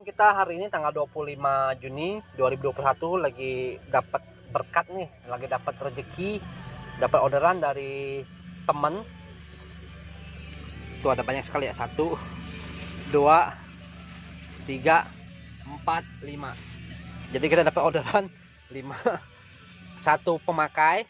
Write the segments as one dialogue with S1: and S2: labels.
S1: kita hari ini tanggal 25 Juni 2021 lagi dapat berkat nih, lagi dapat rezeki, dapat orderan dari temen. Tuh ada banyak sekali ya, 1, 2, 3, 4, 5. Jadi kita dapat orderan 5. Satu pemakai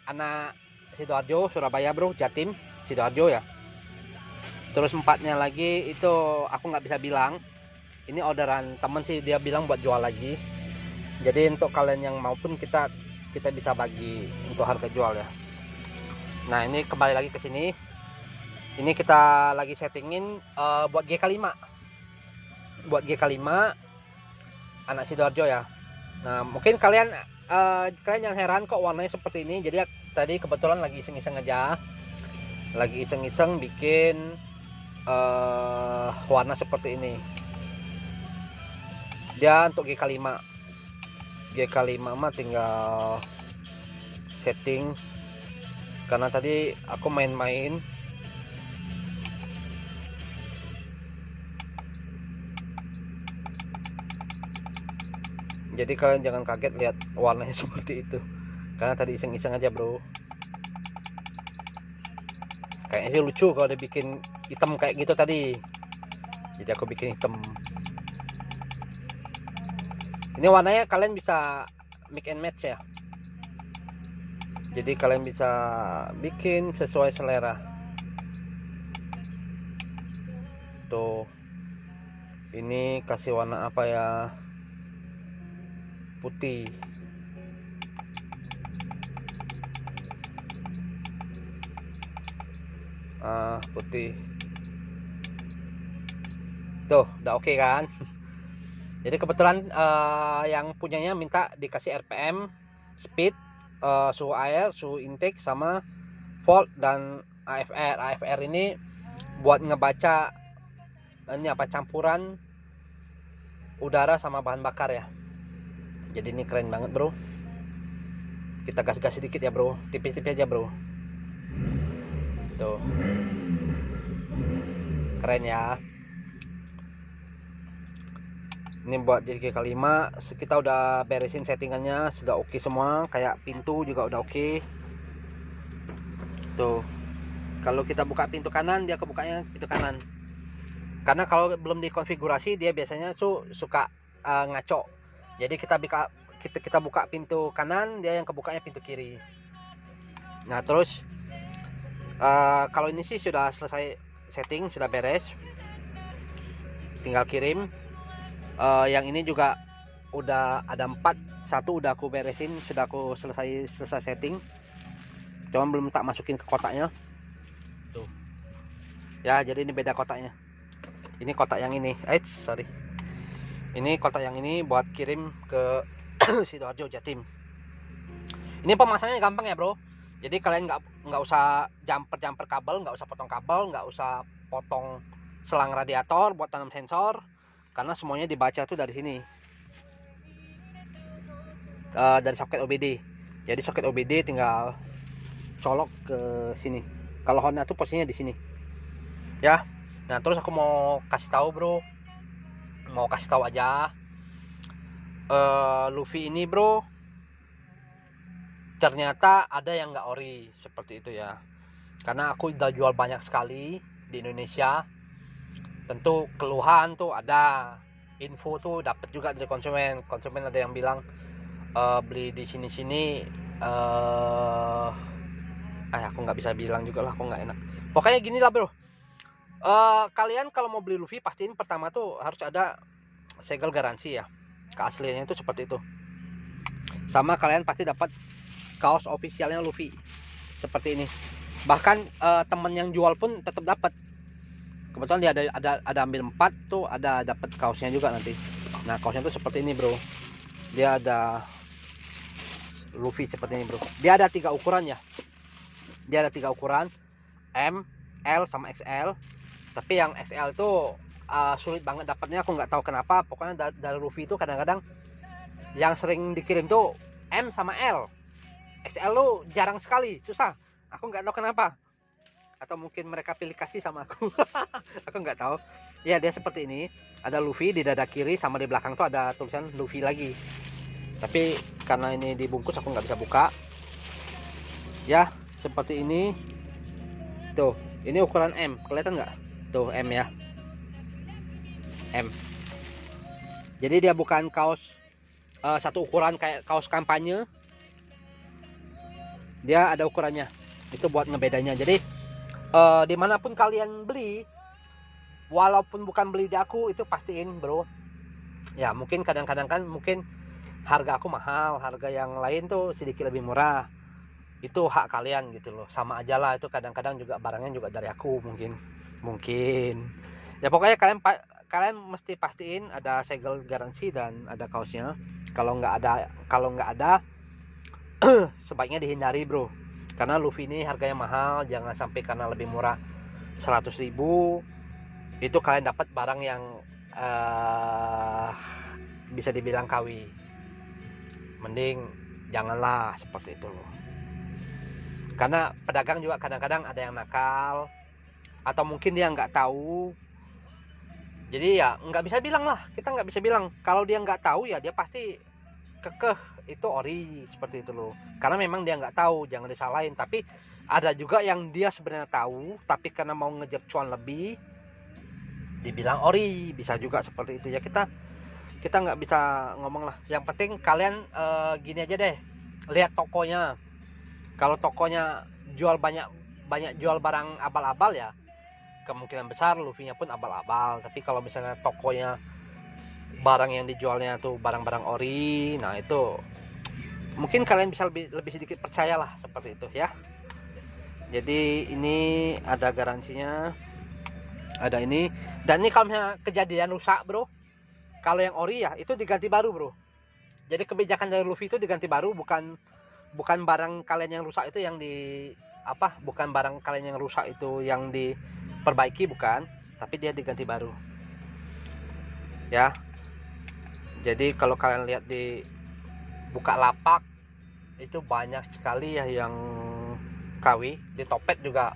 S1: anak Sidoarjo, Surabaya bro, Jatim, Sidoarjo ya. Terus 4-nya lagi itu aku nggak bisa bilang. Ini orderan temen sih, dia bilang buat jual lagi. Jadi untuk kalian yang mau pun kita bisa bagi untuk harga jual ya. Nah ini kembali lagi ke sini. Ini kita lagi settingin buat GK5. Buat GK5 anak Sidoarjo ya. Nah mungkin kalian yang heran kok warnanya seperti ini. Jadi tadi kebetulan lagi iseng-iseng aja. Lagi iseng-iseng bikin warna seperti ini. Dia untuk GK5 mah tinggal setting, karena tadi aku main-main. Jadi kalian jangan kaget lihat warnanya seperti itu, karena tadi iseng-iseng aja bro. Kayaknya sih lucu kalau dibikin hitam kayak gitu tadi, jadi aku bikin hitam. Ini warnanya kalian bisa mix and match ya. Jadi kalian bisa bikin sesuai selera. Tuh. Ini kasih warna apa ya? Putih. Putih. Tuh, udah oke kan? Jadi kebetulan yang punyanya minta dikasih RPM, speed, suhu air, suhu intake, sama volt dan AFR. AFR ini buat ngebaca ini apa, campuran udara sama bahan bakar ya. Jadi ini keren banget bro. Kita gas-gas sedikit ya bro, tipis-tipis aja bro. Tuh, keren ya. Ini buat jadi GK5 kita udah beresin settingannya, sudah oke semua. Kayak pintu juga udah oke. Tuh, kalau kita buka pintu kanan, dia kebukanya pintu kanan. Karena kalau belum dikonfigurasi dia biasanya suka ngaco. Jadi kita buka pintu kanan, dia yang kebukanya pintu kiri. Nah terus kalau ini sih sudah selesai setting, sudah beres, tinggal kirim. Yang ini juga udah ada 4, 1 udah aku beresin, sudah aku selesai setting, cuman belum tak masukin ke kotaknya tuh ya. Jadi ini beda kotaknya, ini kotak yang ini, ini kotak yang ini buat kirim ke Sidoarjo Jatim. Ini pemasangannya gampang ya bro. Jadi kalian nggak usah jumper kabel, nggak usah potong kabel, nggak usah potong selang radiator buat tanam sensor, karena semuanya dibaca tuh dari sini, dari soket OBD. Jadi soket OBD tinggal colok ke sini. Kalau Honda tuh posisinya di sini ya. Nah terus aku mau kasih tahu bro, mau kasih tahu aja, Luffy ini bro ternyata ada yang nggak ori seperti itu ya. Karena aku udah jual banyak sekali di Indonesia, tentu keluhan tuh ada, info tuh dapat juga dari konsumen. Ada yang bilang beli di sini aku nggak bisa bilang juga lah, aku nggak enak. Pokoknya gini lah bro, kalian kalau mau beli Luffy pastiin pertama tuh harus ada segel garansi ya, keasliannya itu seperti itu. Sama kalian pasti dapat kaos officialnya Luffy seperti ini. Bahkan temen yang jual pun tetap dapat. Kebetulan dia ada ambil 4 tuh, ada dapat kaosnya juga nanti. Nah kaosnya tuh seperti ini bro, dia ada Luffy seperti ini bro. Dia ada 3 ukuran ya, dia ada 3 ukuran, M, L, sama XL. Tapi yang XL itu sulit banget dapatnya, aku nggak tahu kenapa. Pokoknya dari Luffy itu kadang-kadang yang sering dikirim tuh M sama L. XL lu jarang sekali, susah. Aku nggak tahu kenapa. Atau mungkin mereka pilih kasih sama aku. Aku nggak tahu. Ya, dia seperti ini. Ada Luffy di dada kiri, sama di belakang tuh ada tulisan Luffy lagi. Tapi karena ini dibungkus aku nggak bisa buka. Ya, seperti ini. Tuh, ini ukuran M, kelihatan nggak? Tuh M ya, M. Jadi dia bukan kaos satu ukuran kayak kaos kampanye. Dia ada ukurannya. Itu buat ngebedanya. Jadi dimanapun kalian beli, walaupun bukan beli di aku, itu pastiin bro. Ya mungkin kadang-kadang kan mungkin harga aku mahal, harga yang lain tuh sedikit lebih murah. Itu hak kalian gitu loh, sama aja lah. Itu kadang-kadang juga barangnya juga dari aku mungkin ya. Pokoknya kalian mesti pastiin ada segel garansi dan ada kaosnya. Kalau nggak ada sebaiknya dihindari bro, karena Luffy ini harganya mahal. Jangan sampai karena lebih murah 100.000 itu kalian dapat barang yang bisa dibilang KW. Mending janganlah seperti itu loh. Karena pedagang juga kadang-kadang ada yang nakal, atau mungkin dia nggak tahu. Jadi ya nggak bisa bilang lah, kita nggak bisa bilang. Kalau dia nggak tahu ya dia pasti kekeh itu ori, seperti itu loh. Karena memang dia nggak tahu, jangan disalahin. Tapi ada juga yang dia sebenarnya tahu, tapi karena mau ngejar cuan lebih dibilang ori, bisa juga seperti itu ya. Kita nggak bisa ngomong lah. Yang penting kalian gini aja deh, lihat tokonya. Kalau tokonya jual banyak jual barang abal-abal ya kemungkinan besar Luffy-nya pun abal-abal. Tapi kalau misalnya tokonya barang yang dijualnya tuh barang-barang ori, nah itu mungkin kalian bisa lebih sedikit percayalah seperti itu ya. Jadi ini ada garansinya, ada ini. Dan ini kalau misalnya kejadian rusak bro, kalau yang ori ya itu diganti baru bro. Jadi kebijakan dari Luffy itu diganti baru, bukan barang kalian yang rusak itu yang bukan barang kalian yang rusak itu yang diperbaiki, bukan, tapi dia diganti baru ya. Jadi kalau kalian lihat di Bukalapak itu banyak sekali ya yang KW. Di Topet juga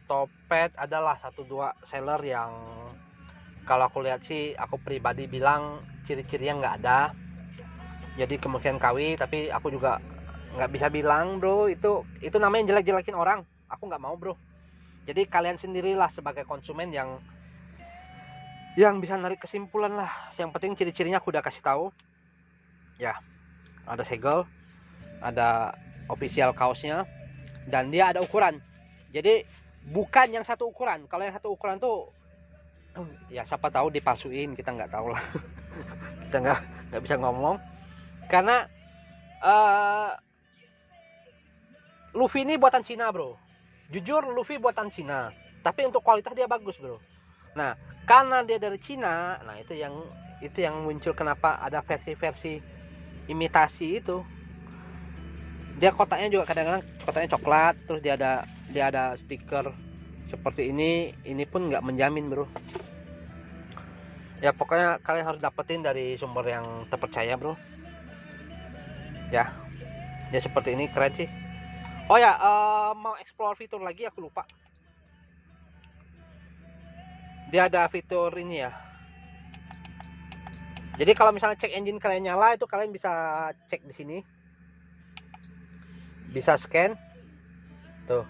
S1: Topet adalah 1-2 seller yang kalau aku lihat sih, aku pribadi bilang ciri-cirinya nggak ada. Jadi kemungkinan KW, tapi aku juga nggak bisa bilang bro. Itu namanya jelek-jelekin orang. Aku nggak mau bro. Jadi kalian sendirilah sebagai konsumen yang bisa narik kesimpulan lah. Yang penting ciri-cirinya aku udah kasih tahu ya. Ada segel, ada official kaosnya, dan dia ada ukuran. Jadi bukan yang satu ukuran. Kalau yang satu ukuran tuh ya siapa tahu dipalsuin, kita nggak tahu lah. Kita nggak bisa ngomong. Karena Luffy ini buatan Cina bro. Jujur Luffy buatan Cina, tapi untuk kualitas dia bagus bro. Nah karena dia dari Cina, nah itu yang muncul kenapa ada versi-versi imitasi itu. Dia kotaknya juga kadang-kadang kotaknya coklat, terus dia ada stiker seperti ini pun nggak menjamin bro. Ya pokoknya kalian harus dapetin dari sumber yang terpercaya bro ya. Ya seperti ini, keren sih. Oh ya, mau explore fitur lagi aku lupa. Dia ada fitur ini ya. Jadi kalau misalnya cek engine kalian nyala, itu kalian bisa cek di sini. Bisa scan. Tuh.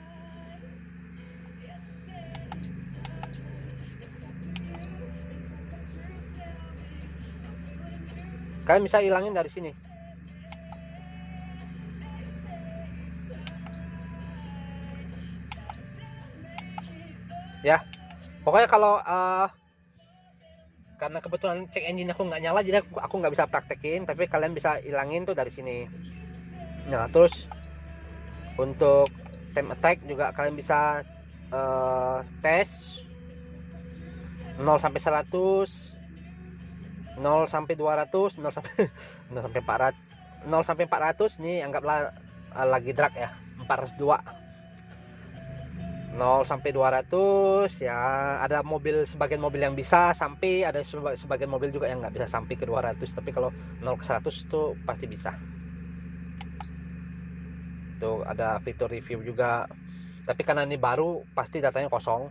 S1: Kalian bisa hilangin dari sini. Ya. Pokoknya kalau karena kebetulan cek engine aku nggak nyala, jadi aku nggak bisa praktekin, tapi kalian bisa hilangin tuh dari sini. Nah terus untuk time attack juga kalian bisa tes 0 sampai 100, 0 sampai 200, 0 sampai 400. 0 sampai 400 nih anggaplah lagi drag ya, 402. 0 sampai 200 ya, ada sebagian mobil yang bisa sampai, ada sebagian mobil juga yang nggak bisa sampai ke 200. Tapi kalau 0 ke 100 tuh pasti bisa. Tuh ada fitur review juga. Tapi karena ini baru, pasti datanya kosong.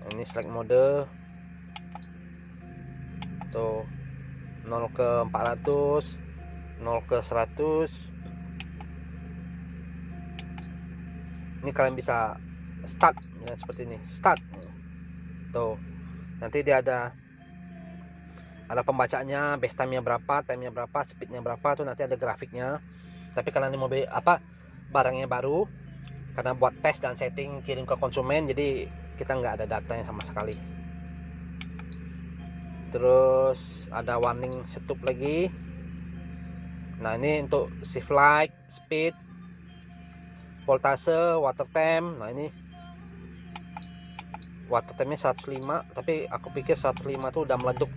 S1: Ini select mode tuh, 0 ke 400, 0 ke 100. Ini kalian bisa start ya, seperti ini, start tuh. Nanti dia ada pembacaannya, base time-nya berapa, time-nya berapa, speed-nya berapa tuh, nanti ada grafiknya. Tapi karena ini mobil barangnya baru, karena buat tes dan setting kirim ke konsumen, jadi kita nggak ada datanya sama sekali. Terus ada warning stop lagi. Nah, ini untuk shift light, speed, voltase, water temp. Nah, ini water tempnya 105, tapi aku pikir 105 tuh udah meleduk.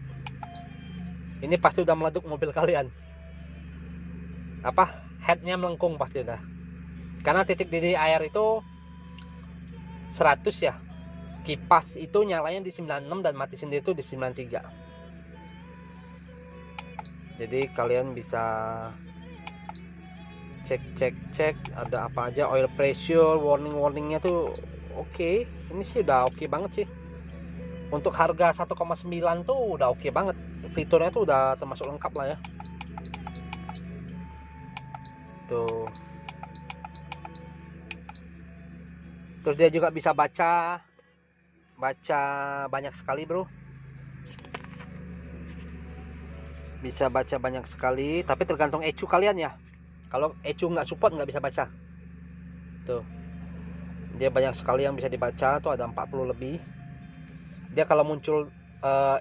S1: Ini pasti udah meleduk mobil kalian. Headnya melengkung pasti udah. Karena titik didih air itu 100 ya. Kipas itu nyalanya di 96 dan mati sendiri itu di 93. Jadi kalian bisa cek ada apa aja, oil pressure, warningnya tuh oke. Ini sih udah oke banget sih. Untuk harga 1,9 tuh udah oke banget. Fiturnya tuh udah termasuk lengkap lah ya. Tuh. Terus dia juga bisa baca banyak sekali, bro. Bisa baca banyak sekali, tapi tergantung ECU kalian ya. Kalau ECU nggak support, nggak bisa baca. Tuh, dia banyak sekali yang bisa dibaca. Tuh ada 40 lebih. Dia kalau muncul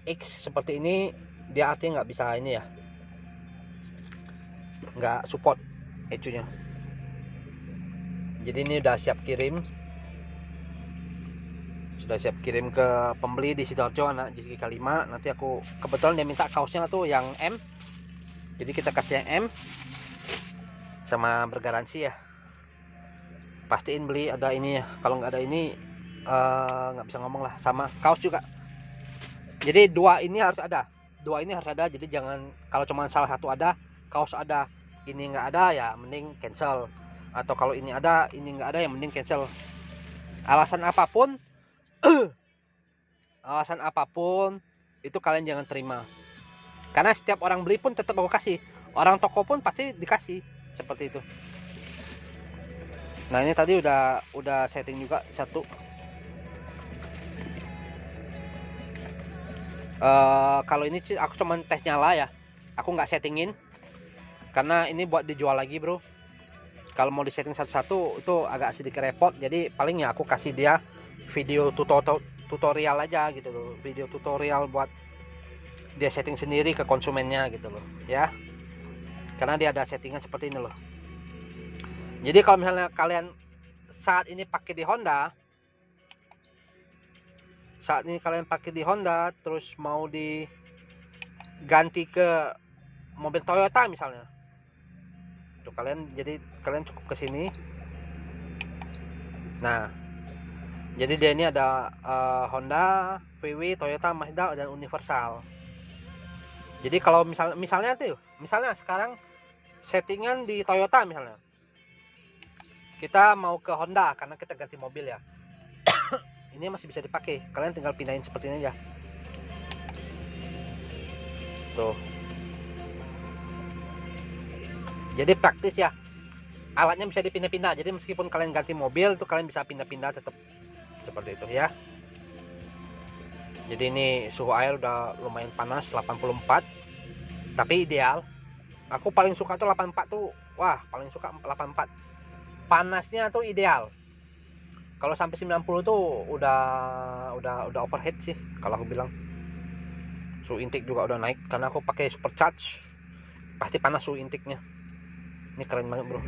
S1: X seperti ini, dia artinya nggak bisa ini ya, nggak support ECU-nya. Jadi ini udah siap kirim. Sudah siap kirim ke pembeli di Sidoarjo, anak JSG 5. Nanti aku kebetulan dia minta kaosnya tuh yang M, jadi kita kasih yang M sama bergaransi ya. Pastiin beli ada ini ya, kalau nggak ada ini nggak bisa ngomong lah. Sama kaos juga, jadi dua ini harus ada, jadi jangan kalau cuma salah satu ada, kaos ada, ini nggak ada ya mending cancel. Atau kalau ini ada, ini nggak ada ya mending cancel. Alasan apapun itu kalian jangan terima, karena setiap orang beli pun tetap aku kasih, orang toko pun pasti dikasih seperti itu. Nah, ini tadi udah setting juga satu. Kalau ini sih aku cuman tes nyala ya, aku nggak settingin karena ini buat dijual lagi, bro. Kalau mau disetting satu-satu itu agak sedikit repot, jadi paling ya aku kasih dia video tutorial aja gitu loh, video tutorial buat dia setting sendiri ke konsumennya gitu loh ya, karena dia ada settingan seperti ini loh. Jadi kalau misalnya kalian saat ini pakai di Honda, terus mau diganti ke mobil Toyota misalnya, tuh kalian cukup ke sini. Nah, jadi dia ini ada Honda, VW, Toyota, Mazda, dan Universal. Jadi kalau misalnya sekarang settingan di Toyota misalnya, kita mau ke Honda karena kita ganti mobil ya. Ini masih bisa dipakai, kalian tinggal pindahin seperti ini aja. Tuh. Jadi praktis ya. Alatnya bisa dipindah-pindah. Jadi meskipun kalian ganti mobil tuh kalian bisa pindah-pindah tetap seperti itu ya. Jadi ini suhu air udah lumayan panas, 84. Tapi ideal. Aku paling suka tuh 84 tuh. Wah, paling suka 84. Panasnya tuh ideal. Kalau sampai 90 tuh udah overheat sih kalau aku bilang. Suhu intake juga udah naik karena aku pakai supercharge. Pasti panas suhu intake-nya. Ini keren banget, bro.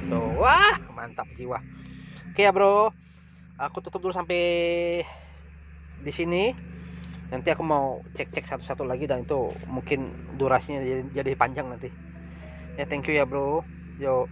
S1: Tuh, wah, mantap jiwa. Oke ya, bro. Aku tutup dulu sampai di sini. Nanti aku mau cek satu-satu lagi dan itu mungkin durasinya jadi panjang nanti. Ya, thank you ya, bro. Yo.